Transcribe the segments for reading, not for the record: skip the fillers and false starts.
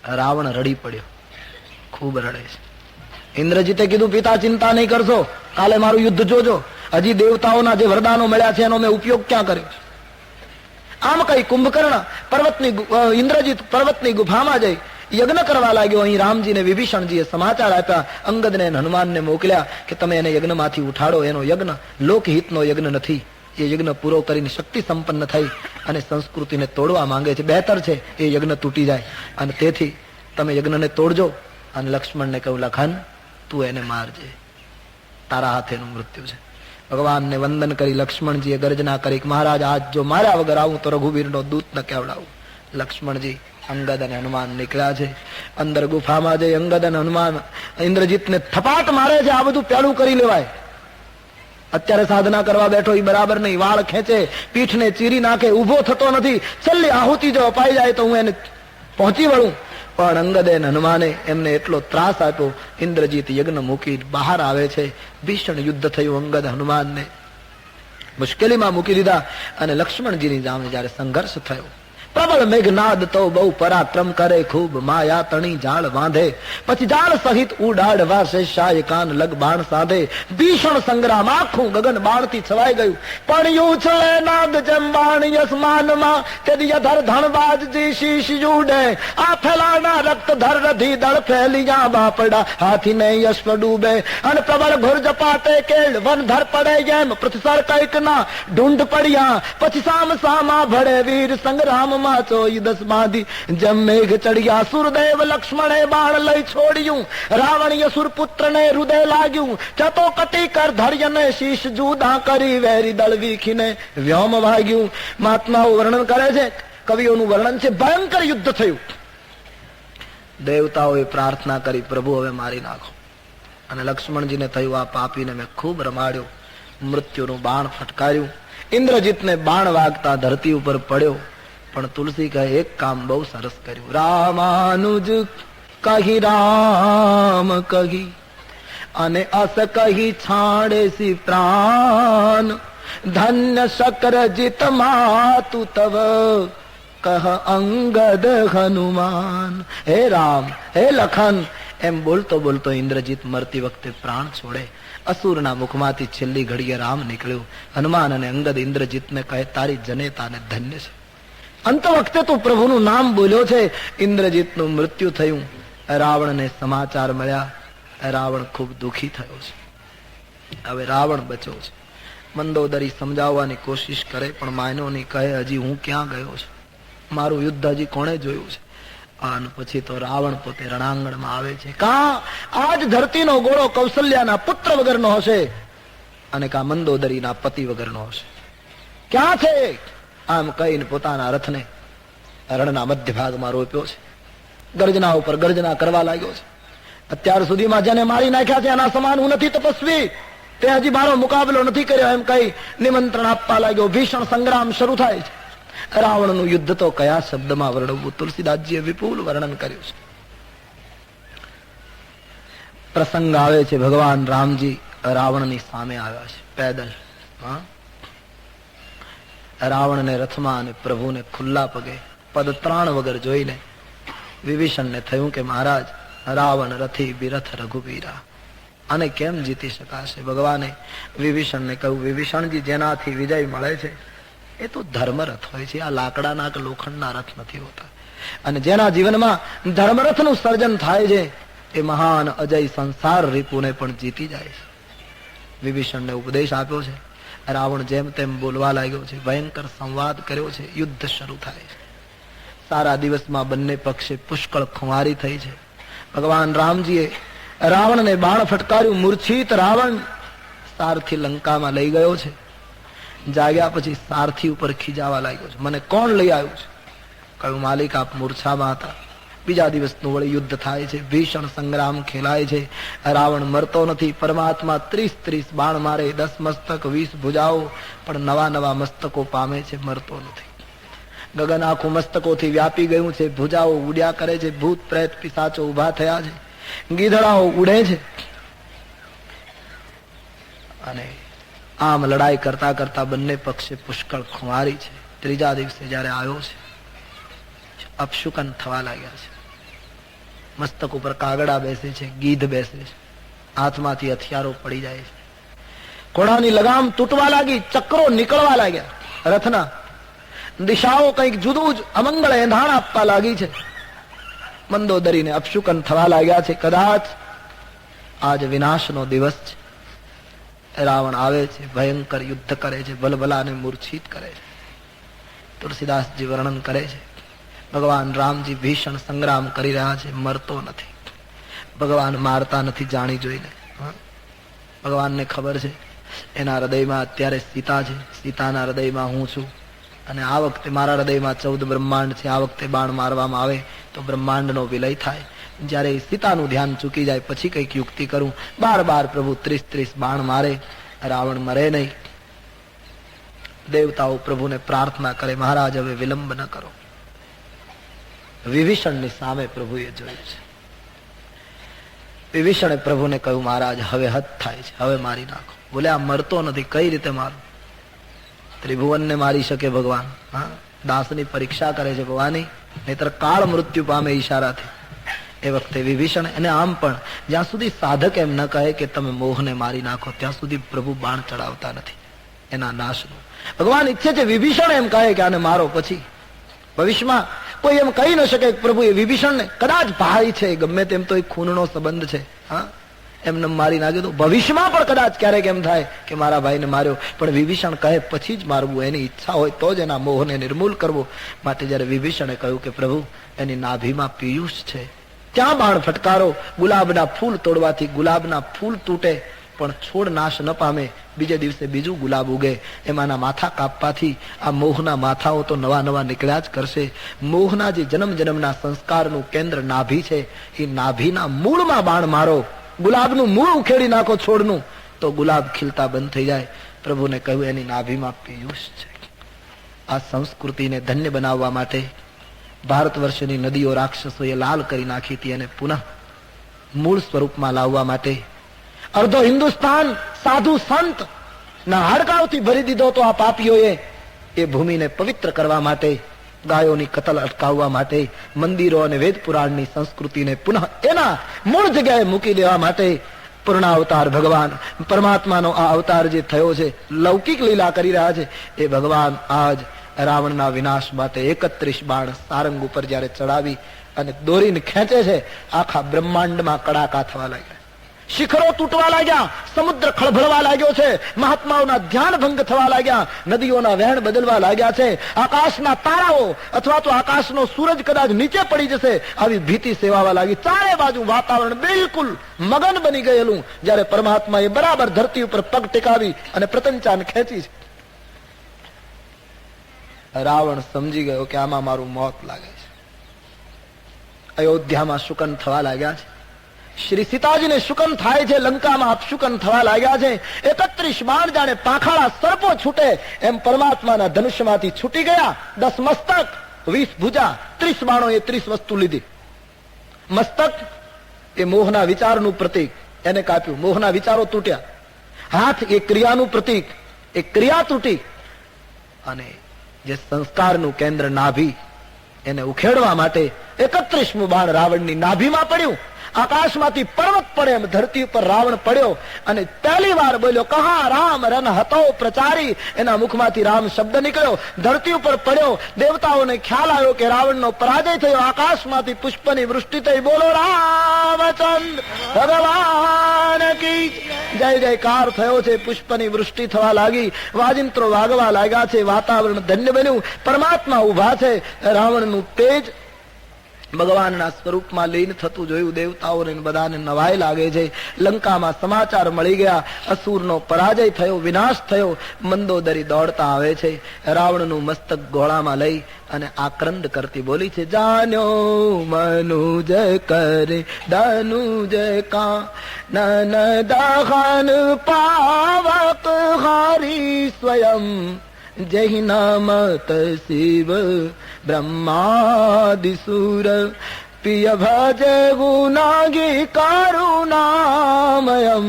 રાવણ રડી પડ્યો, ખૂબ રડે છે. ઇન્દ્રજીતે કીધું, પિતા ચિંતા નહીં કરશો, કાલે મારું યુદ્ધ જોજો. હજી દેવતાઓના જે વરદાનો મળ્યા છે એનો મેં ઉપયોગ ક્યાં કર્યો? આમ કઈ કુંભકર્ણ પર્વતની ઇન્દ્રજીત પર્વતની ગુફામાં જઈ યજ્ઞ કરવા લાગ્યો. અહીં રામજીને વિભીષણજીએ સમાચાર આપ્યા, અંગદને હનુમાનને મોકલ્યા કે તમે એને યજ્ઞમાંથી ઉઠાડો. એનો યજ્ઞ લોકહિતનો યજ્ઞ નથી. એ યજ્ઞ પૂરો કરીને શક્તિ સંપન્ન થઈ અને સંસ્કૃતિને તોડવા માંગે છે. બહેતર છે એ યજ્ઞ તૂટી જાય, અને તેથી તમે યજ્ઞને તોડજો. અને લક્ષ્મણને કહ્યું, લખન તું એને મારજે, તારા હાથે એનું મૃત્યુ છે. ભગવાનને વંદન કરી લક્ષ્મણજીએ ગર્જના કરી, મહારાજ આજ જો માર્યા વગર આવું તો રઘુવીરનો દૂત ન કેવડાવું. લક્ષ્મણજી અંગદ અને હનુમાન નીકળ્યા છે. અંદર ગુફામાં જઈ અંગદ અને હનુમાન ઇન્દ્રજીતને થપાટ મારે છે. આ બધું પેલું કરી લેવાય. અત્યારે સાધના કરવા બેઠો એ બરાબર નહીં. વાળ ખેંચે, પીઠને ચીરી નાખે, ઉભો થતો નથી. છેલ્લી આહુતિ જો અપાઈ જાય તો હું એને પહોંચી વળું. પણ અંગદે હનુમાને એમને એટલો ત્રાસ આપ્યો. ઇન્દ્રજીત યજ્ઞ મૂકી બહાર આવે છે. ભીષણ યુદ્ધ થયું. અંગદ હનુમાનને મુશ્કેલીમાં મૂકી દીધા. અને લક્ષ્મણજીની સામે જયારે સંઘર્ષ થયો, પ્રબળ મેઘનાદ તો બહુ પરાક્રમ કરે, ખૂબ માયા તણી જાળ બાંધે, પછી જાળ સહિત ઉડાડવા શેષાય કાન લગ બાણ સાધે. ભીષણ સંગ્રામ, આખું ગગન બાણથી છવાઈ ગયું. પણ યુછળે નાદ જેમ બાણ યસમાનમાં, તેદી અધર ધણબાજજી શીશ જુડે. આ ફેલાના રક્ત ધર રધી દળ ફેલિયા બાપડા, હાથીને યશ ડૂબે. અને પ્રબળ ઘોર જપાતે કેળ વન ધર પડે, જેમ પ્રતિસર કઈક ના ઢૂંઢ પડ્યા. પછી સામ સામા ભળે વીર સંગ્રામ માં ચોઈ દસ બાંધી, જેમ મેઘ ચડ્યા. સુરદેવ લક્ષ્મણે બાણ લઈ છોડ્યું, રાવણ યસુર પુત્ર ને હૃદય લાગ્યું. ચતો કટી કર ધર્યને શીશ જુદા કરી, વેરી દળ વીખીને વ્યોમ વાગ્યું. મહાત્માઓ વર્ણન કરે છે, કવિઓનું વર્ણન છે, ભયંકર યુદ્ધ થયું. દેવતાઓએ પ્રાર્થના કરી, પ્રભુ હવે મારી નાખો. અને લક્ષ્મણજીને થયું, આ પાપીને મેં ખૂબ રમાડ્યો. મૃત્યુનું બાણ ફટકાર્યું. ઇન્દ્રજીતને બાણ વાગતા ધરતી ઉપર પડ્યો. પણ તુલસી કહે, એક કામ બહુ સરસ કર્યું. રામાનુજ કહી રામ કહી, અને અસ કહી છાડે સી પ્રાણ. ધન્ય શક્ર જીત માતુ તવ કહ અંગદ હનુમાન. હે રામ, હે લખન, એમ બોલતો બોલતો ઇન્દ્રજીત મરતી વખતે પ્રાણ છોડે. અસુરના મુખમાંથી છેલ્લી ઘડીએ રામ નીકળ્યું. હનુમાન અને અંગદ ઇન્દ્રજીતને કહે, તારી જનેતાને ધન્ય છે. અંત વખતે તું પ્રભુનું નામ બોલ્યો છે. ઇન્દ્રજીતનું મૃત્યુ થયું. રાવણને સમાચાર મળ્યા. રાવણ ખૂબ દુઃખી થયો છે. હવે રાવણ બચ્યો છે. મંદોદરી સમજાવવાની કોશિશ કરે, પણ માયનો નહીં. કહે, હજી હું ક્યાં ગયો છું? મારું યુદ્ધ હજી કોણે જોયું છે? અને પછી તો રાવણ પોતે રણાંગણમાં આવે છે. કા આજ ધરતીનો ગોળો કૌશલ્યાના પુત્ર વગરનો હશે, અને કા મંદોદરીના પતિ વગરનો હશે. ક્યાં છે? આમ કહીને પોતાના રથને રણના મધ્ય ભાગમાં રોપ્યો છે. ગર્જના ઉપર ગર્જના કરવા લાગ્યો છે. અત્યાર સુધીમાં જેને મારી નાખ્યા છે એના સમાન હું નથી તપસ્વી, તે હજી મારો મુકાબલો નથી કર્યો, એમ કહી નિમંત્રણ આપવા લાગ્યો. ભીષણ સંગ્રામ શરૂ થાય છે. રાવણનું યુદ્ધ તો કયા શબ્દમાં વર્ણવવું? તુલસીદાસજીએ વિપુલ વર્ણન કર્યું છે. પ્રસંગ આવે છે, ભગવાન રામજી રાવણની સામે આવ્યા છે પેદલ. રાવણને રથમાં અને પ્રભુને ખુલ્લા પગે પદત્રાણ વગર જોઈને વિભીષણને થયું કે મહારાજ, રાવણ રથી બિરથ રઘુવીરા, આને કેમ જીતી શકાશે? ભગવાને વિભીષણને કહ્યું, વિભીષણજી, જેનાથી વિજય મળે છે એ તો ધર્મરથ હોય છે. આ લાકડાના કે લોખંડના રથ નથી હોતા. અને જેના જીવનમાં ધર્મરથનું સર્જન થાય છે એ મહાન અજય સંસાર રીપુને પણ જીતી જાય છે. વિભીષણને ઉપદેશ આપ્યો છે. રાવણ જેમ તેમ બોલવા લાગ્યો છે. ભયંકર સંવાદ કર્યો છે. યુદ્ધ શરૂ થાય છે. સારા દિવસમાં બંને પક્ષે પુષ્કળ ખુમારી થઈ છે. ભગવાન રામજીએ રાવણને બાણ ફટકાર્યું. મૂર્છિત રાવણ સારથી લંકામાં લઈ ગયો છે. જાગ્યા પછી સારથી ઉપર ખીજાવા લાગ્યો છે. મને કોણ લઈ આવ્યું છે? કહ્યું, માલિક, આપ મૂર્છામાં હતા. બીજા દિવસનું વળી યુદ્ધ થાય છે. ભીષણ સંગ્રામ ખેલાય છે. રાવણ મરતો નથી. પરમાત્મા 30 બાણ મારે, 10 મસ્તક, 20 ભુજાઓ, પણ નવા નવા મસ્તકો પામે છે, મરતો નથી. ગગન આખું મસ્તકોથી વ્યાપી ગયું છે. ભુજાઓ ઉડ્યા કરે છે. ભૂત પ્રેત પિશાચો ઉભા થયા છે. ગીધડાઓ ઉડે છે. અને આમ લડાઈ કરતા કરતા બંને પક્ષે પુષ્કળ ખુમારી છે. ત્રીજા દિવસે જયારે આવ્યો છે, અપશુકન થવા લાગ્યા છે. મસ્તક ઉપર કાગડા બેસે છે, ગીધ બેસે છે, હાથમાંથી હથિયારો પડી જાય છે, ઘોડાની લગામ તૂટવા લાગી, ચક્રો નીકળવા લાગ્યા, રથના દિશાઓ કંઈક જુદું જ અમંગળ એંધાણ આપવા લાગી છે, મંદોદરીને અપશુકન થવા લાગ્યા છે. કદાચ આજ વિનાશનો દિવસ છે. રાવણ આવે છે, ભયંકર યુદ્ધ કરે છે, ભલભલાને મૂર્છિત કરે છે. તુલસીદાસજી વર્ણન કરે છે, ભગવાન રામજી ભીષણ સંગ્રામ કરી રહ્યા છે, મરતો નથી. ભગવાન મારતા નથી જાણી જોઈને. ભગવાનને ખબર છે એના હૃદયમાં અત્યારે સીતા છે, સીતાના હૃદયમાં હું છું, અને આ વખતે મારા હૃદયમાં 14 બ્રહ્માંડ છે. આ વખતે બાણ મારવામાં આવે તો બ્રહ્માંડનો વિલય થાય. જ્યારે સીતાનું ધ્યાન ચૂકી જાય પછી કંઈક યુક્તિ કરું. બાર બાર પ્રભુ 30 બાણ મારે, રાવણ મરે નહીં. દેવતાઓ પ્રભુને પ્રાર્થના કરે, મહારાજ હવે વિલંબ ન કરો. વિભીષણની સામે પ્રભુએ જોયું છે. વિભીષણે પ્રભુને કહ્યું, મહારાજ હવે હદ થાય છે, હવે મારી નાખો. બોલે આ મરતો નથી, કઈ રીતે મારું? ત્રિભુવનને મારી શકે ભગવાન? હા, દાસની પરીક્ષા કરે છે ભવાની, નહીતર કાળ મૃત્યુ પામે ઈશારાથી. એ વખતે વિભીષણ, અને આમ પણ જ્યાં સુધી સાધક એમ ન કહે કે તમે મોહને મારી નાખો, ત્યાં સુધી પ્રભુ બાણ ચડાવતા નથી એના નાશનું. ભગવાન ઈચ્છે છે વિભીષણ એમ કહે કે આને મારો, પછી ભવિષ્યમાં કોઈ એમ કહી ન શકે પ્રભુ એ વિભીષણને, કદાચ ભાઈ છે, ગમે તેમ તો એક ખૂનનો સંબંધ છે, હા, એમને મારી નાખ્યો તો ભવિષ્યમાં પણ કદાચ ક્યારેક એમ થાય કે મારા ભાઈને માર્યો, પણ વિભીષણ કહે પછી જ મારવું. એની ઈચ્છા હોય તો જ એના મોહને નિર્મૂલ કરવો. માટે જયારે વિભીષણે કહ્યું કે પ્રભુ એની નાભીમાં પિયુષ છે, ત્યાં બાણ ફટકારો. ગુલાબના ફૂલ તોડવાથી ગુલાબના ફૂલ તૂટે પણ છોડ નાશ ન પામે, બીજે દિવસે બીજું ગુલાબ ઉગે. એમાંના માથા કાપવાથી આ મોહના માથાઓ તો નવા નવા નીકળ્યા જ કરશે. મોહના જે જન્મ જન્મના સંસ્કારનું કેન્દ્ર નાભી છે, એ નાભીના મૂળમાં બાણ મારો. ગુલાબનું મૂળ ઉખેડી નાખો છોડનું, તો ગુલાબ ખીલતા બંધ થઈ જાય. પ્રભુને કહ્યું એની નાભીમાં પિયુષ છે. આ સંસ્કૃતિને ધન્ય બનાવવા માટે ભારત વર્ષની નદીઓ રાક્ષસોએ લાલ કરી નાખી હતી, અને પુનઃ મૂળ સ્વરૂપમાં લાવવા માટે અર્ધો હિન્દુસ્તાન સાધુ સંત ના હાડકાઓથી ભરી દીધો તો આ પાપીઓએ એ ભૂમિને પવિત્ર કરવા માટે, ગાયોની કતલ અટકાવવા માટે, મંદિરો અને વેદ પુરાણની સંસ્કૃતિને પુનઃ એના મૂળ જગ્યાએ મૂકી દેવા માટે પૂર્ણાવતાર ભગવાન પરમાત્માનો આ અવતાર જે થયો છે, લૌકિક લીલા કરી રહ્યા છે. એ ભગવાન આજ રાવણના વિનાશ માટે 31 બાણ સારંગ ઉપર જયારે ચડાવી અને દોરીને ખેંચે છે, આખા બ્રહ્માંડમાં કડાકા થવા લાગ્યા, શિખરો તૂટવા લાગ્યા, સમુદ્ર ખળભળવા લાગ્યો છે, મહાત્માઓના ધ્યાન ભંગ થવા લાગ્યા, નદીઓના વહેણ બદલવા લાગ્યા છે, આકાશના તારાઓ અથવા તો આકાશનો સૂરજ કદાચ નીચે પડી જશે આવી ભીતિ સેવાવા લાગી. ચારે બાજુ વાતાવરણ બિલકુલ મગન બની ગયેલું. જ્યારે પરમાત્માએ બરાબર ધરતી ઉપર પગ ટેકાવી અને પ્રતંચાન ખેંચી છે, રાવણ સમજી ગયો કે આમાં મારું મોત લાગે છે. અયોધ્યામાં શુકન થવા લાગ્યા છે, શ્રી સીતાજીને શુકન થાય છે, લંકામાં અપશુકન થવા લાગ્યા છે. 31 બાણ જાણે પાંખાળા સર્પો છૂટે એમ પરમાત્માના ધનુષ્યમાંથી છૂટી ગયા. 10 મસ્તક, 20 ભુજા, 30 બાણો એ 30 વસ્તુ લીધી. મસ્તક એ મોહના વિચારનું પ્રતીક, એને કાપ્યું, મોહના વિચારો તૂટ્યા. હાથ એ ક્રિયાનું પ્રતીક, એ ક્રિયા તૂટી. અને જે સંસ્કારનું કેન્દ્ર નાભી, એને ઉખેડવા માટે 31મું બાણ રાવણની નાભીમાં પડ્યું. આકાશમાંથી પર્વત પડે એમ ધરતી ઉપર રાવણ પડ્યો અને પહેલી વાર બોલ્યો, કહા રામ રન હતો પ્રચારી. એના મુખમાંથી રામ શબ્દ નીકળ્યો, ધરતી ઉપર પડ્યો. દેવતાઓને ખ્યાલ આવ્યો કે રાવણનો પરાજય થયો. આકાશમાંથી પુષ્પની વૃષ્ટિ થઈ. બોલો રામચંદ્ર ભગવાન કી જય જયકાર થયો છે. પુષ્પની વૃષ્ટિ થવા લાગી, વાજિંત્રો વાગવા લાગ્યા છે, વાતાવરણ ધન્ય બન્યું. પરમાત્મા ઉભા છે. રાવણનું તેજ ભગવાનના સ્વરૂપમાં લીન થતું જોયું. દેવતાઓને બધાને નવાઈ લાગે છે. લંકામાં સમાચાર મળી ગયા, અસુરનો પરાજય થયો, વિનાશ થયો. મંદોદરી દોડતા આવે છે, રાવણનું મસ્તક ગોળામાં લઈ અને આક્રંદ કરતી બોલી છે, જાન્યો મનુજ કરે ધનુજ કા નન દહન પાવક હારી સ્વયં જય નામત શિવ બ્રહ્માદિસુર પિય ભજે ગુનાગી કરુણામયમ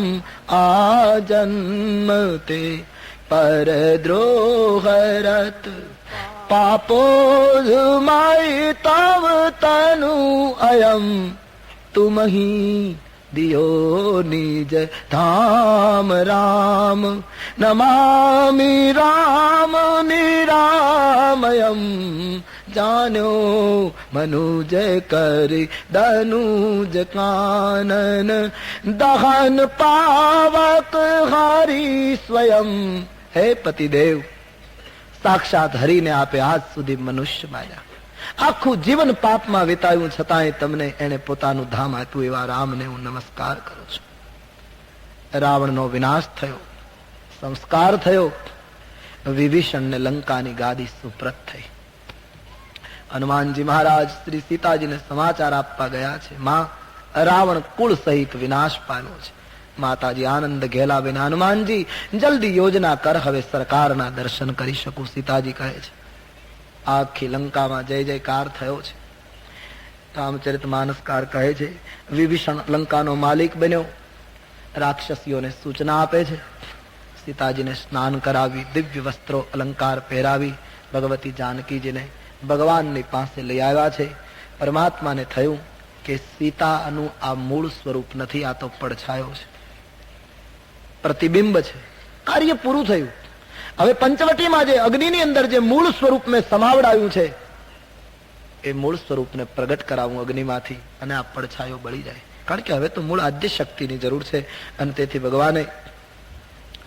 આ જન્મ તે પરદ્રોહરત પાપો માય તવ તનુ અયમ તુમ હી દિયો નિજ ધામ રામ, નમામિ રામ નિરામયમ, જાન્યો મનુજ કરી દનુજ કાનન, દહન પાવક હરી સ્વયં. હે પતિદેવ, સાક્ષાત હરિને આપે આજ સુધી મનુષ્ય માયા, આખું જીવન પાપમાં વિતાયું, છતાંય તમને એને પોતાનું ધામ આપ્યું. એવા રામને હું નમસ્કાર કરું છું. રાવણનો વિનાશ થયો, સંસ્કાર થયો, વિભીષણને લંકાની ગાદી સુપ્રત થઈ. હનુમાનજી મહારાજ શ્રી સીતાજીને સમાચાર આપવા ગયા છે, માં રાવણ કુળ સહિત વિનાશ પામ્યો છે. માતાજી આનંદ ઘેલા વિના, હનુમાનજી જલ્દી યોજના કર, હવે સરકારના દર્શન કરી શકું. સીતાજી કહે છે, આખી લંકામાં જય જયકાર થયો છે. રામચરિત માનસકાર કહે છે, વિભીષણ લંકાનો માલિક બન્યો, રાક્ષસીઓને સૂચના આપે છે. સીતાજીને સ્નાન કરાવી, દિવ્ય વસ્ત્રો અલંકાર પહેરાવી ભગવતી જાનકીજીને ભગવાનની પાસે લઈ આવ્યા છે. પરમાત્માને થયું કે સીતાનું આ મૂળ સ્વરૂપ નથી, આ તો પડછાયો છે, પ્રતિબિંબ છે. કાર્ય પૂરું થયું. હવે પંચવટીમાં જે અગ્નિની અંદર જે મૂળ સ્વરૂપ મેં સમાવડાવ્યું છે, એ મૂળ સ્વરૂપને પ્રગટ કરાવું અગ્નિમાંથી, અને આ પડછાયો બળી જાય. કારણ કે હવે તો મૂળ આદ્ય શક્તિની જરૂર છે, અને તેથી ભગવાને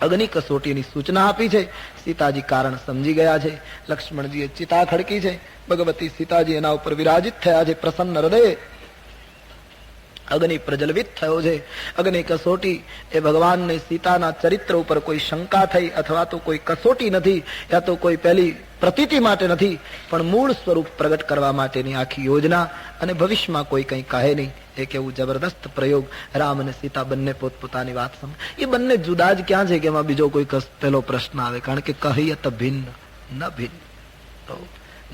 અગ્નિ કસોટીની સૂચના આપી છે. સીતાજી કારણ સમજી ગયા છે. લક્ષ્મણજીએ ચિતા ખડકી છે, ભગવતી સીતાજી એના ઉપર વિરાજિત થયા છે. પ્રસન્ન હૃદય અગ્નિ પ્રજ્વલિત થયો છે. અગ્નિ કસોટી એ ભગવાનને સીતાના ચરિત્ર ઉપર કોઈ શંકા થઈ, અથવા તો કોઈ કસોટી નથી, યા તો કોઈ પહેલી પ્રતીતિ માટે નથી, પણ મૂળ સ્વરૂપ પ્રગટ કરવા માટેની આખી યોજના. અને ભવિષ્યમાં કોઈ કંઈ કહે નહીં. એક એવું જબરદસ્ત પ્રયોગ. રામ અને સીતા બંને પોતપોતાની વાત સમજ. એ બંને જુદા જ ક્યાં છે કે એમાં બીજો કોઈ પેલો પ્રશ્ન આવે? કારણ કે કહિયત ભિન્ન ન ભિન્ન. તો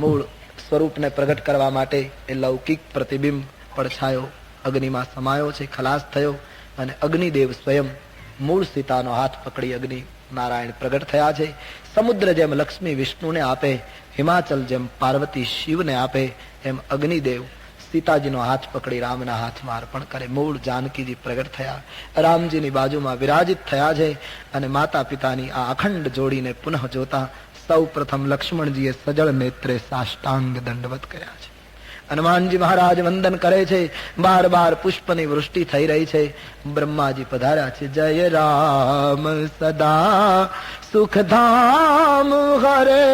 મૂળ સ્વરૂપને પ્રગટ કરવા માટે એ લૌકિક પ્રતિબિંબ પડછાયો અગ્નિમાં સમાયો છે, ખલાસ થયો. અને અગ્નિદેવ સ્વયં મૂળ સીતાનો હાથ પકડી અગ્નિ નારાયણ પ્રગટ થયા છે. સમુદ્ર જેમ લક્ષ્મી વિષ્ણુને આપે, હિમાચલ જેમ પાર્વતી શિવને આપે, એમ અગ્નિદેવ સીતાજીનો હાથ પકડી રામના હાથમાં અર્પણ કરે. મૂળ જાનકીજી પ્રગટ થયા, રામજીની બાજુમાં વિરાજિત થયા છે. અને માતા પિતાની આ અખંડ જોડીને પુનઃ જોતા સૌ પ્રથમ લક્ષ્મણજીએ સજળ નેત્રે સાષ્ટાંગ દંડવત કર્યા છે. હનુમાનજી મહારાજ વંદન કરે છે. બાર બાર પુષ્પની વૃષ્ટિ થઈ રહી છે. બ્રહ્માજી પધાર્યા છે. જય રામ સદા સુખધામ હરે,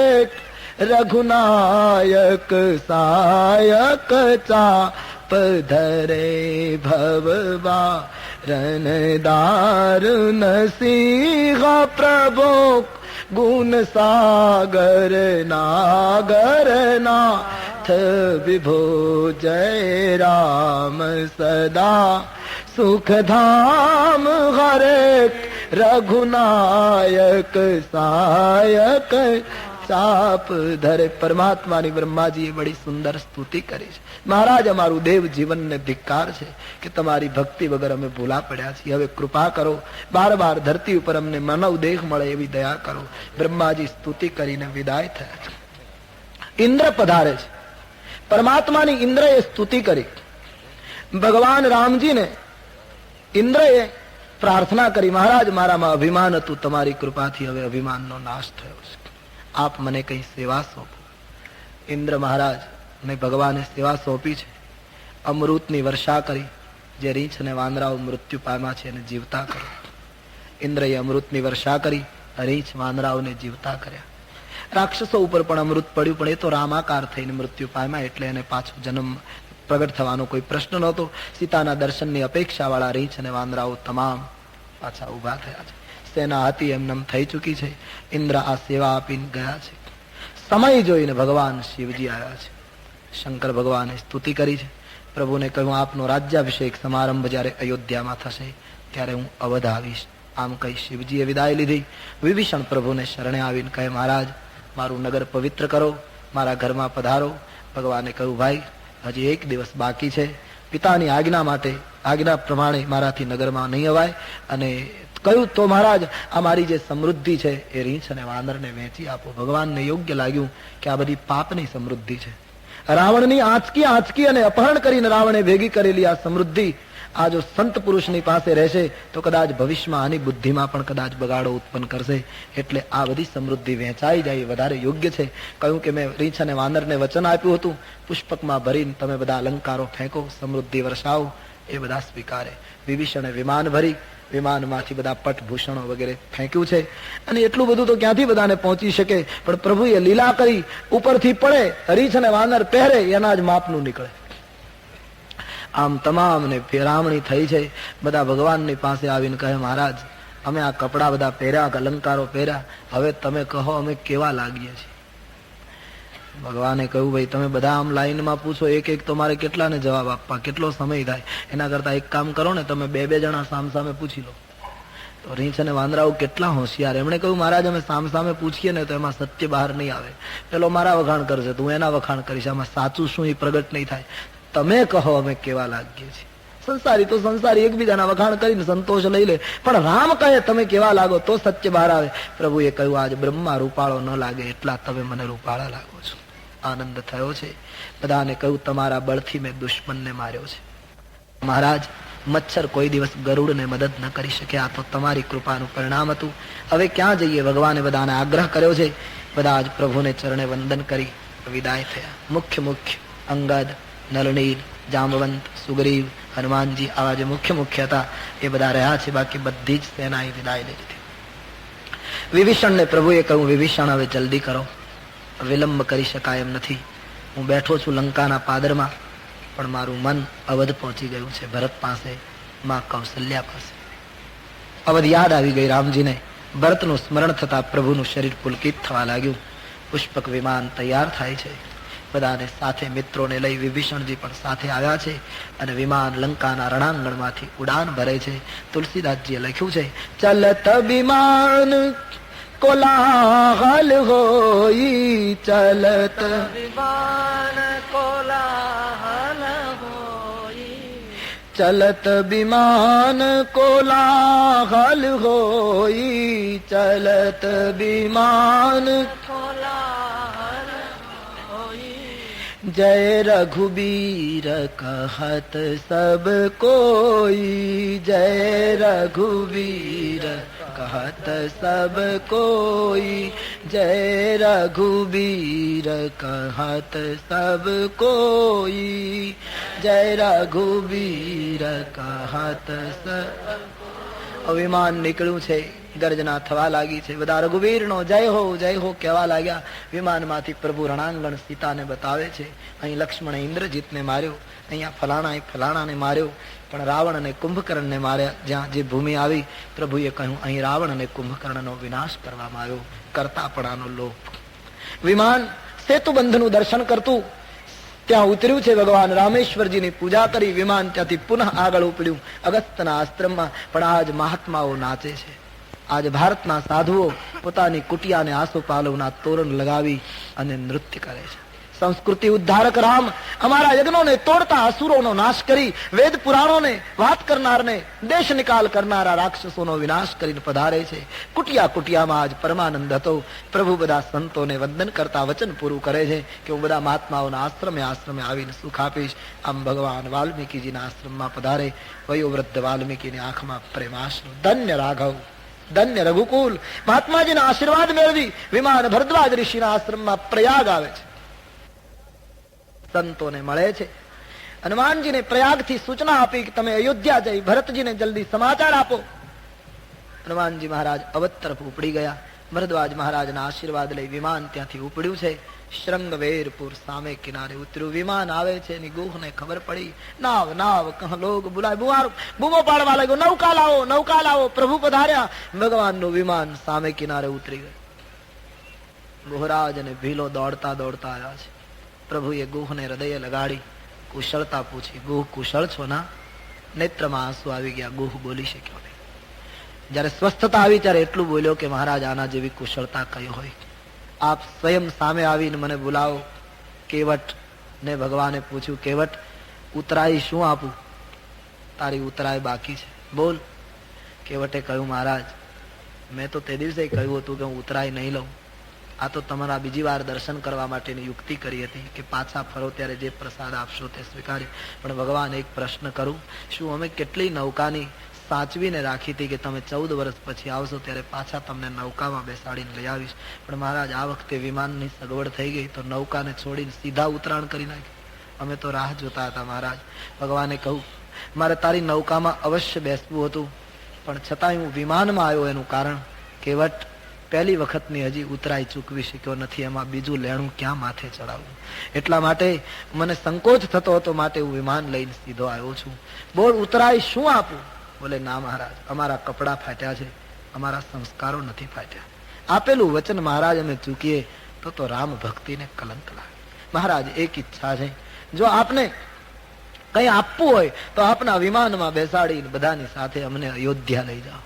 રઘુનાયક સાયક ચાપ ધરે, ભવવા રણદારુન સિંહ પ્રભો, ગુણ સાગર નાગર નાથ વિભો. જય રામ સદા સુખધામ હરે, રઘુનાયક સાયક ચાપ ધરે. પરમાત્માની બ્રહ્માજીએ બડી સુંદર સ્તુતિ કરી છે. મહારાજ, અમારું દેવ જીવનને ધિક્કાર છે કે તમારી ભક્તિ વગર અમે ભૂલા પડ્યા છીએ. હવે કૃપા કરો, બાર બાર ધરતી ઉપર અમને માનવ દેહ મળે એવી દયા કરો. બ્રહ્માજી સ્તુતિ કરીને વિદાય થયા છે. ઇન્દ્ર પધારે છે. પરમાત્માની ઇન્દ્રએ સ્તુતિ કરી. ભગવાન રામજીને ઇન્દ્રએ પ્રાર્થના કરી, મહારાજ મારામાં અભિમાન હતું, તમારી કૃપાથી હવે અભિમાનનો નાશ થયો છે, આપ મને કઈ સેવા સોંપો. ઇન્દ્ર મહારાજ ને ભગવાને સેવા સોંપી છે. અમૃતની વર્ષા કરી. જે રીંછ અને વાંદરાઓ મૃત્યુ પામ્યા છે એને જીવતા કરો. ઇન્દ્રએ અમૃતની વર્ષા કરી, રીંછ વાંદરાઓને જીવતા કર્યા. રાક્ષસો ઉપર પણ અમૃત પડ્યું, પણ એ તો રામાકાર થઈને મૃત્યુ પામ્યા, એટલે એને પાછો જન્મ પ્રગટ થવાનો કોઈ પ્રશ્ન નહોતો. સીતાના દર્શનની અપેક્ષા વાળા રીંછ અને વાંદરાઓ તમામ પાછા ઉભા થયા છે. સેના હતી એમનેમ થઈ ચૂકી છે. ઇન્દ્ર આ સેવા આપીને ગયા છે. સમય જોઈને ભગવાન શિવજી આવ્યા છે. શંકર ભગવાને સ્તુતિ કરી છે. પ્રભુને કહ્યું, આપનો રાજ્યાભિષેક સમારંભ જ્યારે અયોધ્યામાં થશે ત્યારે હું અવધ આવીશ. આમ કહી શિવજીએ વિદાય લીધી. વિભીષણ પ્રભુને શરણે આવીને કહે, મહારાજ મારું નગર પવિત્ર કરો, મારા ઘરમાં પધારો. ભગવાને કહ્યું, ભાઈ હજી એક દિવસ બાકી છે, પિતાની આજ્ઞા માટે, આજ્ઞા પ્રમાણે મારાથી નગરમાં નહીં અવાય. અને કહ્યું, તો મહારાજ આ મારી જે સમૃદ્ધિ છે એ રીંછ અને વાંદરને વહેંચી આપો. ભગવાનને યોગ્ય લાગ્યું કે આ બધી પાપની સમૃદ્ધિ છે, રાવણની આંચકી અને અપહરણ કરીને રાવણે ભેગી કરેલી આ સમૃદ્ધિ આ જો સંત પુરુષની પાસે રહેશે તો કદાચ ભવિષ્યમાં આની બુદ્ધિમાં પણ કદાચ બગાડો ઉત્પન્ન કરશે. એટલે આ બધી સમૃદ્ધિ વહેંચાઈ જાય વધારે યોગ્ય છે. કહ્યું કે મેં રીંછ અને વાનરને વચન આપ્યું હતું, પુષ્પકમાં ભરીને તમે બધા અલંકારો ફેંકો, સમૃદ્ધિ વર્ષાવો. એ બધા સ્વીકારે. વિભીષણે વિમાન ભરી, વિમાનમાંથી બધા પટભૂષણો વગેરે ફેંક્યું છે. અને એટલું બધું તો ક્યાંથી બધાને પહોંચી શકે, પણ પ્રભુએ લીલા કરી, ઉપરથી પડે, રીંછ અને વાનર પહેરે એના જ માપનું નીકળે. આમ તમામને ફેરામણી થઈ છે. બધા ભગવાનની પાસે આવીને કહે, મહારાજ અમે આ કપડા બધા પહેર્યા, અલંકારો પહેર્યા, હવે તમે કહો અમે કેવા લાગીએ છીએ. ભગવાને કહ્યું, ભાઈ તમે બધા આમ લાઈનમાં પૂછો, એક એક તો મારે કેટલાને જવાબ આપવા, કેટલો સમય થાય. એના કરતા એક કામ કરો ને, તમે બે જણા સામસામે પૂછી લો. તો રીંછ અને વાંદરાઓ કેટલા હોશિયાર. એમણે કહ્યું, મહારાજ અમે સામસામે પૂછીએ ને તો એમાં સત્ય બહાર નહીં આવે. પેલો મારા વખાણ કરશે, તું એના વખાણ કરીશ, આમાં સાચું શું એ પ્રગટ નહીં થાય. તમે કહો અમે કેવા લાગીએ છીએ. સંસારી તો સંસારી એકબીજાના વખાણ કરીને સંતોષ લઈ લે, પણ રામ કહે તમે કેવા લાગો તો સત્ય બહાર આવે. પ્રભુએ કહ્યું, આજ બ્રહ્મા રૂપાળો ન લાગે એટલા તમે મને રૂપાળા લાગો છો. આનંદ થયો છે. બધાને કહ્યું, તમારા બળથી મેં દુશ્મનને માર્યો છે. મહારાજ મચ્છર કોઈ દિવસ ગરુડને મદદ ન કરી શકે, આ તો તમારી કૃપાનું પરિણામ હતું. હવે ક્યાં જઈએ? ભગવાને બધાને આગ્રહ કર્યો છે. બધા જ પ્રભુને ચરણે વંદન કરી વિદાય થયા. મુખ્ય અંગદ, નલનીલ, જાંબવંત, સુગ્રીવ, હનુમાનજી આવા જે મુખ્ય હતા એ બધા રહ્યા છે. બાકી બધી જ સેનાએ વિદાય લઈ લીધી. વિભીષણને પ્રભુએ કહ્યું, વિભીષણ હવે જલ્દી કરો, વિલંબ કરી શકાય એમ નથી. હું બેઠો છું લંકાના પાદરમાં, પણ મારું મન અવધ પહોંચી ગયું છે, ભરત પાસે, માં કૌશલ્યા પાસે. અવધ યાદ આવી ગઈ રામજીને. ભરતનું સ્મરણ થતા પ્રભુનું શરીર પુલકિત થવા લાગ્યું. પુષ્પક વિમાન તૈયાર થાય છે. બધાને સાથે મિત્રોને લઈ વિભીષણજી પણ સાથે આવ્યા છે. અને વિમાન લંકાના રણાંગણમાંથી ઉડાન ભરે છે. તુલસીદાસજીએ લખ્યું છે, ચલત વિમાન કોલાહલ હોઈ, ચલત વિમાન કોલાહલ હોઈ, ચલત વિમાન કોલાહલ હોઈ, ચલત વિમાન કોલાહલ હોઈ, જય રઘુબીર કહત સબ કોઈ, જય રઘુબીર कहत सब कोई, जय रघुबीर कहत सब कोई, जय रघुबीर कहत सब. વિમાન નીકળ્યું છે, ગર્જના થવા લાગી છે. બધા રઘુવીરનો જય હો કહેવા લાગ્યા. વિમાનમાંથી પ્રભુ રણાંગણ સીતાને બતાવે છે. અહીં લક્ષ્મણે ઇન્દ્રજીતને માર્યો, અહીંયા ફલાણાએ ફલાણાને માર્યો, પણ રાવણ અને કુંભકર્ણને માર્યા. જ્યાં જે ભૂમિ આવી, પ્રભુએ કહ્યું અહીં રાવણ અને કુંભકર્ણનો વિનાશ કરવામાં આવ્યો. કરતાપણાનો લોપ. વિમાન સેતુબંધનું દર્શન કરતું ત્યાં ઉતર્યું છે. ભગવાન રામેશ્વરજીની પૂજા કરી વિમાન ત્યાંથી પુનઃ આગળ ઉપડ્યું અગસ્ત્યના આશ્રમમાં. પણ આજ મહાત્માઓ નાચે છે. આજ ભારતના સાધુઓ પોતાની કુટિયાને આસોપાલવના તોરણ લગાવી અને નૃત્ય કરે છે. સંસ્કૃતિ ઉદ્ધારક રામ અમારા યજ્ઞોને તોડતા અસુરોનો નાશ કરી, વેદ પુરાણોને વાત કરનારને દેશ નિકાલ કરનારા રાક્ષસોનો વિનાશ કરીને પધારે છે. કુટિયા કુટિયામાં આજ પરમાનંદ હતો. પ્રભુ બધા સંતોને વંદન કરતા વચન પૂરું કરે છે કે હું બધા મહાત્માઓના આશ્રમે આવીને સુખ આપીશ. આમ ભગવાન વાલ્મીકીજીના આશ્રમમાં પધારે. વયોવૃદ્ધ વાલ્મીકીની આંખમાં પ્રેમાશ્રુ. ધન્ય રાઘવ, ધન્ય રઘુકુલ. મહાત્માજીના આશીર્વાદ મેળવી વિમાન ભરદ્વાજ ઋષિના આશ્રમમાં પ્રયાગ આવે છે. સંતોને મળે છે. હનુમાનજીને પ્રયાગથી સૂચના આપી કે તમે અયોધ્યા જઈ ભરતજીને જલ્દી સમાચાર આપો. હનુમાનજી મહારાજ અવધ તરફ ઉપડી ગયા. ભરદ્વાજ મહારાજના આશીર્વાદ લઈ વિમાન ત્યાંથી ઉપડ્યું છે. શ્રંગવેરપુર સામે કિનારે ઉતર્યું. વિમાન આવે છે એની ગોહને ખબર પડી. નાવ નાવ કહ લોગ બુલાય, બૂમો પાડવા લાગ્યો, નૌકા લાવો, નૌકા લાવો. પ્રભુ પધાર્યા. ભગવાનનું વિમાન સામે કિનારે ઉતરી ગયું. ગોહરાજ અને ભીલો દોડતા દોડતા આવ્યા છે. પ્રભુએ ગુહને હૃદય લગાડી કુશળતા પૂછી. ગુહ કુશળ છો ના? નેત્રમાં આંસુ આવી ગયા. ગુહ બોલી શક્યો નહીં. જયારે સ્વસ્થતા આવી ત્યારે એટલું બોલ્યો કે મહારાજ આના જેવી કુશળતા કઈ હોય? આપ સ્વયં સામે આવીને મને બોલાવો. કેવટ ને ભગવાને પૂછ્યું, કેવટ ઉતરાઈ શું આપું? તારી ઉતરાય બાકી છે, બોલ. કેવટે કહ્યું, મહારાજ મેં તો તે દિવસે કહ્યું હતું કે હું ઉતરાય નહીં લઉં, આ તો તમારા બીજી વાર દર્શન કરવા માટેની યુક્તિ કરી હતી કે પાછા ફરો ત્યારે જે પ્રસાદ આપશો તે સ્વીકારી. પણ ભગવાન, એક પ્રશ્ન કરું, શું અમે કેટલી નૌકાની સાચવીને રાખી હતી કે તમે 14 વર્ષ પછી આવશો ત્યારે પાછા તમને નૌકામાં બેસાડીને લઈ આવીશ. પણ મહારાજ, આ વખતે વિમાનની સગવડ થઈ ગઈ તો નૌકાને છોડીને સીધા ઉતરાણ કરી નાખી. અમે તો રાહ જોતા હતા મહારાજ. ભગવાને કહ્યું, મારે તારી નૌકામાં અવશ્ય બેસવું હતું, પણ છતાંય હું વિમાનમાં આવ્યો. એનું કારણ કેવટ પહેલી વખતની હજી ઉતરાઈ ચૂકવી શક્યો નથી, એમાં બીજું લેણું ક્યાં માથે ચડાવવું. એટલા માટે મને સંકોચ થતો હતો, માટે હું વિમાન લઈને સીધો આવ્યો છું. બોલ, ઉતરાઈ શું આપું? બોલે, ના મહારાજ, અમારા કપડા ફાટ્યા છે, અમારા સંસ્કારો નથી ફાટ્યા. આપેલું વચન મહારાજ અમે ચૂકીએ તો રામ ભક્તિને કલંક લાગે. મહારાજ, એક ઈચ્છા છે, જો આપને કઈ આપવું હોય તો આપના વિમાનમાં બેસાડીને બધાની સાથે અમને અયોધ્યા લઈ જાઓ.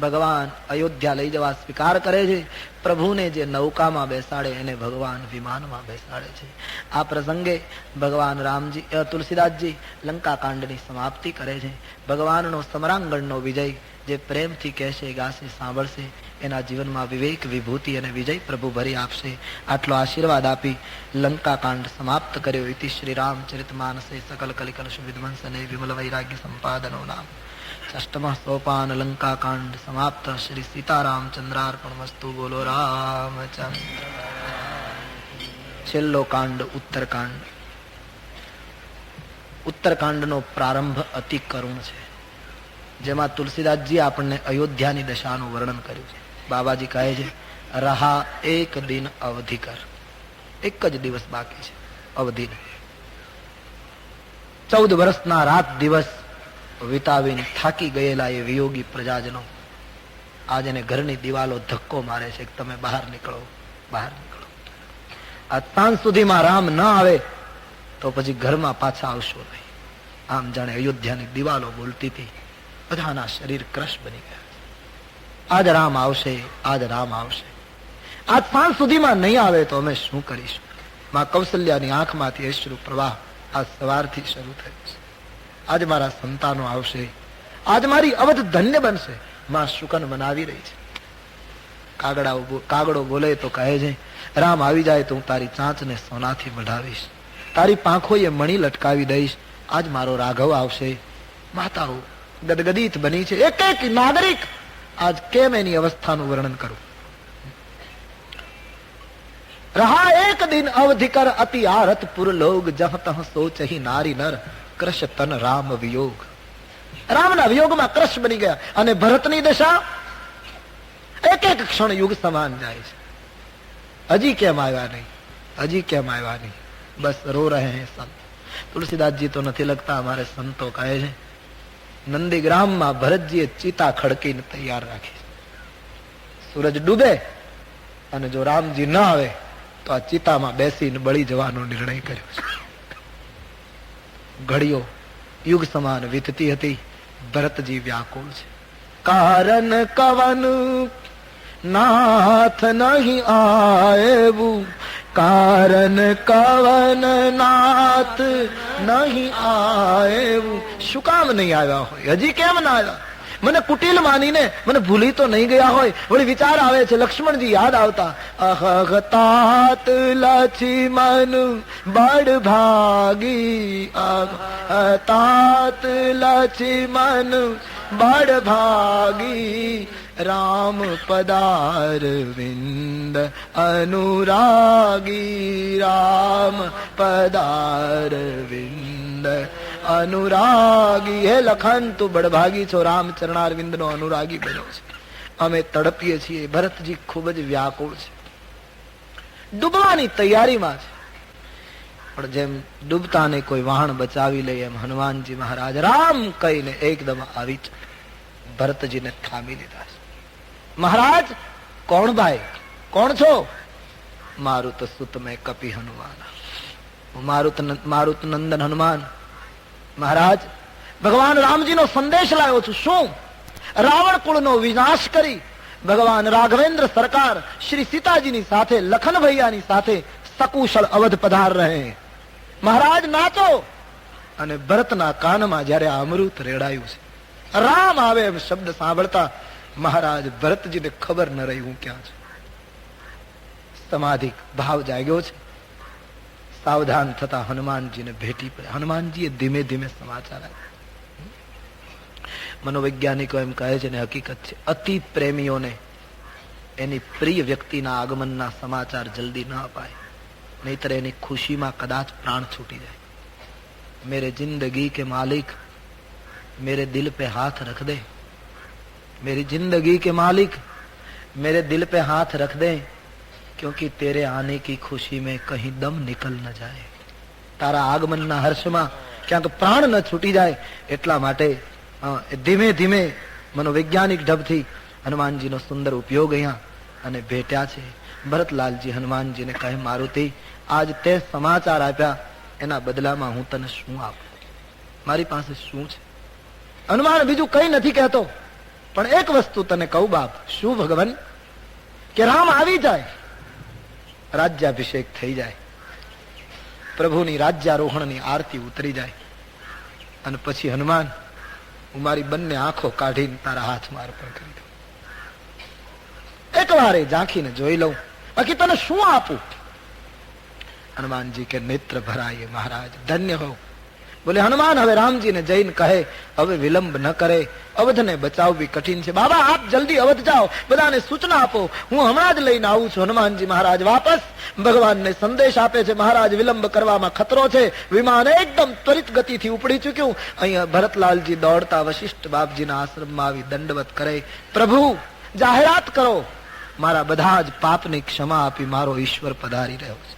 ભગવાન અયોધ્યા લઈ જવા સ્વીકાર કરે છે. પ્રભુને જે નૌકામાં બેસાડે એને ભગવાન વિમાનમાં બેસાડે છે. આ પ્રસંગે ભગવાન રામજી તુલસીદાસજી લંકા કાંડની સમાપ્તિ કરે છે. ભગવાનનો સમરાંગણનો વિજય જે પ્રેમથી કહેશે, ગાશે, સાંભળશે, એના જીવનમાં વિવેક, વિભૂતિ અને વિજય પ્રભુ ભરી આપશે. આટલો આશીર્વાદ આપી લંકા કાંડ સમાપ્ત કર્યો. ઇતિ શ્રી રામચરિત માનસે સકલ કલિકલશ વિધ્વંસને વિમલ વૈરાગ્ય સંપાદનો નામ અષ્ટમ સોપાન લંકા કાંડ સમાપ્ત. શ્રી સીતારામચંદ્રાર્પણમસ્તુ. બોલો રામચંદ્ર. છેલ્લો કાંડ ઉત્તરકાંડ. ઉત્તરકાંડનો પ્રારંભ અતિ કરુણ છે, જેમાં તુલસીદાસજી આપણને અયોધ્યાની દશાનું વર્ણન કર્યું છે. બાબાજી કહે છે, રહા એક દિન અવધિ કર. એક જ દિવસ બાકી છે અવધિ. 14 વર્ષના રાત દિવસ વિતાવીને થાકી ગયેલા એ વિયોગી પ્રજાજનો આજ એને ઘરની દિવાલો ધક્કો મારે છે કે તમે બહાર નીકળો, બહાર નીકળો. આ સાંજ સુધીમાં રામ ન આવે તો પછી ઘરમાં પાછા આવશો નહીં. આમ જાણે અયોધ્યાની દિવાલો બોલતી હતી. બધાના શરીર ક્રશ બની ગયા. આજ રામ આવશે, આજ રામ આવશે. આજ સાંજ સુધીમાં નહીં આવે તો અમે શું કરીશું? માં કૌશલ્યાની આંખમાંથી અશ્રુ પ્રવાહ આજ સવારથી શરૂ થયો છે. આજ મારા સંતાનો આવશે, આજ મારી અવધ ધન્ય બનશે. માં શુકન મનાવી રહી છે. કાગડો બોલે તો કહે છે, રામ આવી જાય તો હું તારી ચાંચને સોનાથી મઢાવીશ, તારી પાંખોએ મણી લટકાવી દઈશ. આજ મારો રાઘવ આવશે. માતાઓ ગદગદિત બની છે. એક એક નાગરિક આજ કેમ એની અવસ્થાનું વર્ણન કરું. રહા એક દિન અવધિ કર અતિ આરત પુર લોગ જહ તહ સોચહી નારી નર કૃશ તન રામ વિયોગ. રામના વિયોગમાં કૃશ બની ગયા. અને ભરતની દશા એક એક ક્ષણ યુગ સમાન જાય છે. હજી કેમ આવ્યા નહીં, હજી કેમ આવ્યા નહીં, બસ રો રહે હૈ સંત. તુલસીદાસજી તો નથી લગતા, અમારે સંતો કહે છે નંદીગ્રામમાં ભરતજીએ ચિતા ખડકીને તૈયાર રાખી. સૂરજ ડૂબે અને જો રામજી ન આવે તો આ ચિતામાં બેસીને બળી જવાનો નિર્ણય કર્યો છે. ઘડીઓ યુગ સમાન વીતતી હતી. ભરતજી વ્યાકુળ છે. કારણ કવન નાથ નહીં આયવું, કારણ કવન નાથ નહીં આયવું. શું કામ નહીં આવ્યા હોય? હજી કેમ ના આવ્યા? મને કુટિલ માનીને મને ભૂલી તો નહીં ગયા હોય? વળી વિચાર આવે છે લક્ષ્મણજી યાદ આવતા. અહ तात લક્ષ્મણ બડ ભાગી, तात લક્ષ્મણ બડ ભાગી, રામ પદાર વિંદ અનુરાગી, રામ પદાર વિંદ અનુરાગી. હે લખન, તું બડભાગી છો, રામ ચરણારવિંદ નો અનુરાગી બન્યો છે. અમે તડપીએ છીએ. ભરતજી ખૂબ જ વ્યાકુળ છે, ડૂબવાની તૈયારીમાં છે. પણ જેમ ડૂબતાને કોઈ વાહન બચાવી લે એમ હનુમાનજી મહારાજ રામ કહીને એકદમ આવી ભરતજીને થામી લીધા છે. મહારાજ, કોણ ભાઈ, કોણ છો? મારુત સુત મેં કપી હનુમાન. મારુત નંદન હનુમાન. મહારાજ, ભગવાન રામજીનો સંદેશ લાવ્યો છું. શું? રાવણ કુળનો વિનાશ કરી ભગવાન રાઘવેન્દ્ર સરકાર શ્રી સીતાજીની સાથે, લખન ભૈયાની સાથે સકુશળ અવધ પધાર રહે. મહારાજ નાચો. અને ભરતના કાનમાં જયારે અમૃત રેડાયું છે, રામ આવે એમ શબ્દ સાંભળતા મહારાજ ભરતજીને ખબર ન રહી હું ક્યાં છું. સમાધિ ભાવ જાગ્યો છે. સાવધાન થતા હનુમાનજીને ભેટી પડ્યા. હનુમાનજીએ ધીમે ધીમે સમાચાર આપ્યા. મનોવૈજ્ઞાનિકો એમ કહે છે ને હકીકત છે, અતિ પ્રેમીઓને એની પ્રિય વ્યક્તિના આગમનના સમાચાર જલ્દી ન અપાય, નહીતર એની ખુશીમાં કદાચ પ્રાણ છૂટી જાય. મેરે જિંદગી કે માલિક मेरे दिल पे हाथ रख दे, मेरी जिंदगी के मालिक मेरे दिल पे हाथ रख दे, क्योंकि तेरे आने की खुशी में कहीं दम निकल न जाए. તારા આગમનના હર્ષમાં ક્યાંક પ્રાણ ન છૂટી જાય એટલા માટે ધીમે ધીમે મનોવૈજ્ઞાનિક ઢબથી હનુમાનજીનો સુંદર ઉપયોગ અહીંયા અને ભેટ્યા છે. ભરતલાલજી હનુમાનજીને કહે, મારુતિ, આજ તે સમાચાર આપ્યા, એના બદલામાં હું તને શું આપું? મારી પાસે શું છે? હનુમાન બીજું કઈ નથી કહેતો, પણ એક વસ્તુ તને કહું બાપ. શું ભગવાન? કે રામ આવી જાય, રાજ્યાભિષેક થઈ જાય, પ્રભુની રાજ્યારોહણની આરતી ઉતરી જાય, અને પછી હનુમાન હું મારી બંને આંખો કાઢીને તારા હાથમાં અર્પણ કરી દઉં, એક વાર એ ઝાંખીને જોઈ લઉં, બાકી તને શું આપું? હનુમાનજી કે નેત્ર ભરાય મહારાજ, ધન્ય હો. બોલે હનુમાન હવે રામજીને જઈને કહે હવે વિલંબ ન કરે, અવધને બચાવવી કઠિન છે. બાબા આપ જલ્દી અવધ જાઓ, બધાને સૂચના આપો, હું હમણાં જ લઈને આવું છું. હનુમાનજી મહારાજ વાપસ ભગવાનને સંદેશ આપે છે, મહારાજ વિલંબ કરવામાં ખતરો છે. વિમાન એકદમ ત્વરિત ગતિથી ઉપડી ચૂક્યું. અહીંયા ભરતલાલજી દોડતા વશિષ્ઠ બાપજીના આશ્રમમાં આવી દંડવત કરે, પ્રભુ જાહેરાત કરો, મારા બધા જ પાપની ક્ષમા આપી મારો ઈશ્વર પધારી રહ્યો છે.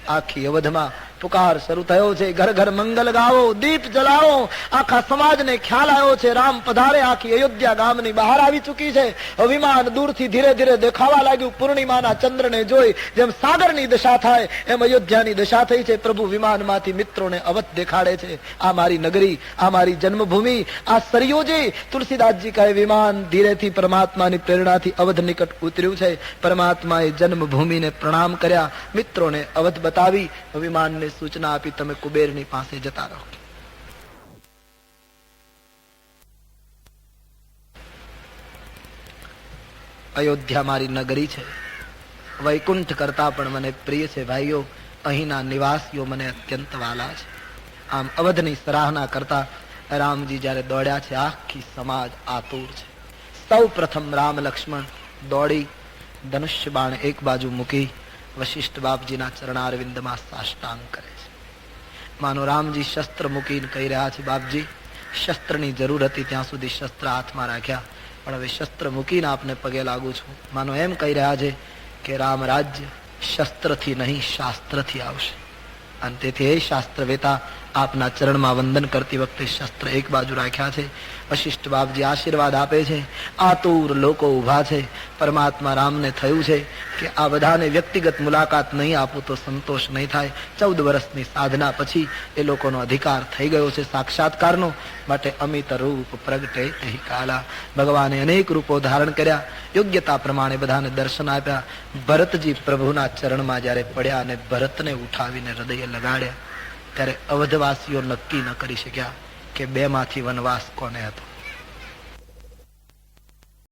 આખી અવધમાં પુકાર શરૂ થયો છે, ઘર ઘર મંગલ ગાવો, દીપ જલાવો. આખા સમાજને ખ્યાલ આવ્યો છે રામ પધારે. આખી અયોધ્યા ગામની બહાર આવી ચૂકી છે. વિમાન દૂરથી ધીરે ધીરે દેખાવા લાગ્યું. પૂર્ણિમાના ચંદ્રને જોઈ જેમ સાગરની દશા થાય એમ અયોધ્યાની દશા થઈ છે. પ્રભુ વિમાનમાંથી મિત્રોને અવધ દેખાડે છે. આ મારી નગરી, આ મારી જન્મભૂમિ, આ સરયોજી. તુલસીદાસજી કહે વિમાન ધીરેથી પરમાત્માની પ્રેરણાથી અવધ નિકટ ઉતર્યું છે. પરમાત્માએ જન્મભૂમિને પ્રણામ કર્યા, મિત્રોને અવધ બતાવી, વિમાનને સૂચના આપી તમે કુબેરની પાસે જતા રહો. અયોધ્યા મારી નગરી છે, વૈકુંઠ કરતા પણ મને પ્રિય છે. ભાઈઓ, અહીંના નિવાસીઓ મને અત્યંત વાલા છે. આમ અવધની સરાહના કરતા રામજી જયારે દોડ્યા છે, આખી સમાજ આતુર છે. સૌ પ્રથમ રામ લક્ષ્મણ દોડી ધનુષ્ય બાણ એક બાજુ મૂકી વશિષ્ઠ બાપજીના ચરણારવિંદમાં સાષ્ટાંગ કરે છે. માનો રામજી શસ્ત્ર મૂકીને કહી રહ્યા છે, બાપજી શસ્ત્રની જરૂર હતી ત્યાં સુધી શસ્ત્ર હાથમાં રાખ્યા, પણ હવે શસ્ત્ર મૂકીને આપને પગે લાગુ છું. માનો એમ કહી રહ્યા છે કે રામ રાજ્ય શસ્ત્રથી નહીં શાસ્ત્રથી આવશે. અને તેથી એ શાસ્ત્ર વેતા આપના ચરણમાં વંદન કરતી વખતે શસ્ત્ર એક બાજુ રાખ્યા છે. વશિષ્ઠ બાપજી આશીર્વાદ આપે છે. આતુર લોકો ઉભા છે. પરમાત્મા રામને થયું છે કે આ બધાને વ્યક્તિગત મુલાકાત નહીં આપું તો સંતોષ નહીં થાય. 14 વર્ષની સાધના પછી એ લોકોનો અધિકાર થઈ ગયો છે સાક્ષાત્કારનો. માટે અમિત રૂપ પ્રગટે એહી કાલા. ભગવાને અનેક રૂપો ધારણ કર્યા, યોગ્યતા પ્રમાણે બધાને દર્શન આપ્યા. ભરતજી પ્રભુના ચરણમાં જયારે પડ્યા અને ભરતને ઉઠાવીને હૃદય લગાડ્યા, ત્યારે અવધવાસીઓ નક્કી ન કરી શક્યા કે બે માંથી વનવાસ કોને હતો.